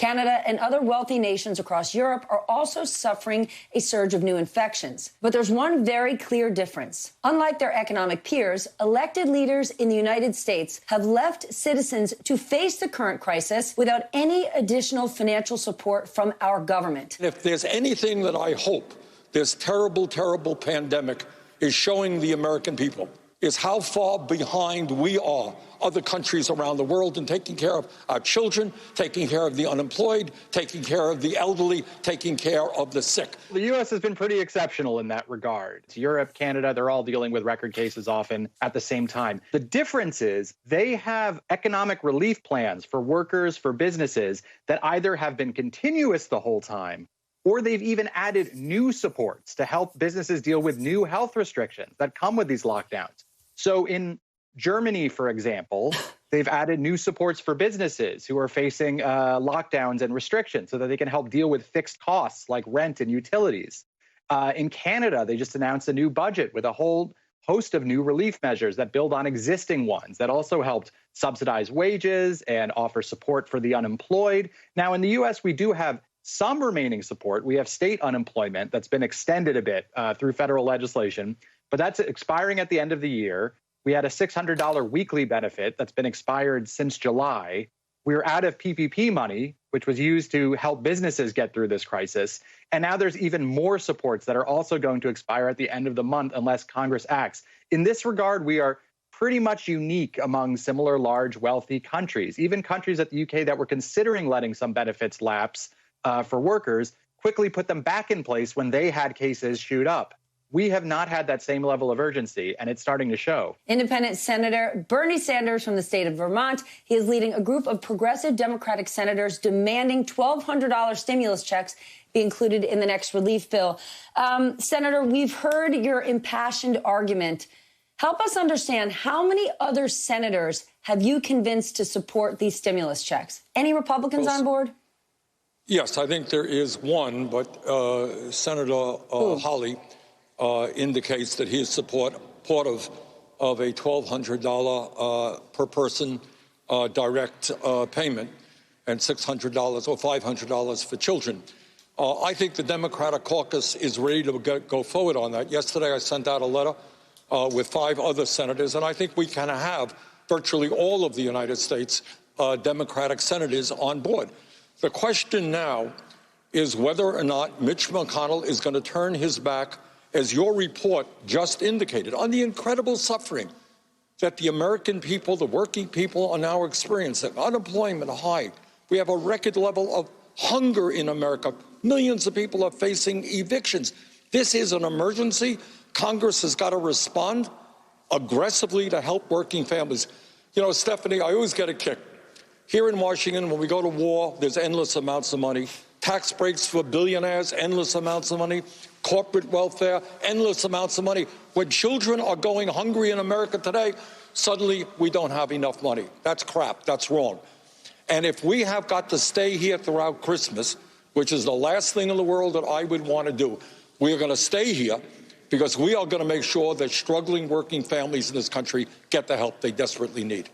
Canada and other wealthy nations across Europe are also suffering a surge of new infections. But there's one very clear difference. Unlike their economic peers, elected leaders in the United States have left citizens to face the current crisis without any additional financial support from our government. If there's anything that I hope this terrible, terrible pandemic is showing the American people, is how far behind we are other countries around the world in taking care of our children, taking care of the unemployed, taking care of the elderly, taking care of the sick. The U.S. has been pretty exceptional in that regard. Europe, Canada, they're all dealing with record cases often at the same time. The difference is they have economic relief plans for workers, for businesses that either have been continuous the whole time, or they've even added new supports to help businesses deal with new health restrictions that come with these lockdowns. So in Germany, for example, they've added new supports for businesses who are facing lockdowns and restrictions so that they can help deal with fixed costs like rent and utilities. In Canada, they just announced a new budget with a whole host of new relief measures that build on existing ones that also helped subsidize wages and offer support for the unemployed. Now, in the U.S., we do have some remaining support. We have state unemployment that's been extended a bit through federal legislation, but that's expiring at the end of the year. We had a $600 weekly benefit that's been expired since July. We're out of PPP money, which was used to help businesses get through this crisis. And now there's even more supports that are also going to expire at the end of the month unless Congress acts. In this regard, we are pretty much unique among similar large, wealthy countries. Even countries at the UK that were considering letting some benefits lapse for workers quickly put them back in place when they had cases shoot up. We have not had that same level of urgency, and it's starting to show. Independent Senator Bernie Sanders from the state of Vermont. He is leading a group of progressive Democratic senators demanding $1,200 stimulus checks be included in the next relief bill. Senator, we've heard your impassioned argument. Help us understand, how many other senators have you convinced to support these stimulus checks? Any Republicans on board? Yes, I think there is one, but Senator Hawley indicates that he is supportive of a $1,200 per person direct payment and $600 or $500 for children. I think the Democratic caucus is ready to go forward on that. Yesterday, I sent out a letter with 5 other senators, and I think we can have virtually all of the United States Democratic senators on board. The question now is whether or not Mitch McConnell is going to turn his back, as your report just indicated, on the incredible suffering that the American people, the working people, are now experiencing. Unemployment high. We have a record level of hunger in America. Millions of people are facing evictions. This is an emergency. Congress has got to respond aggressively to help working families. You know, Stephanie, I always get a kick. Here in Washington, when we go to war, there's endless amounts of money. Tax breaks for billionaires, endless amounts of money. Corporate welfare, endless amounts of money. When children are going hungry in America today, suddenly we don't have enough money. That's crap. That's wrong. And if we have got to stay here throughout Christmas, which is the last thing in the world that I would want to do, we are going to stay here because we are going to make sure that struggling working families in this country get the help they desperately need.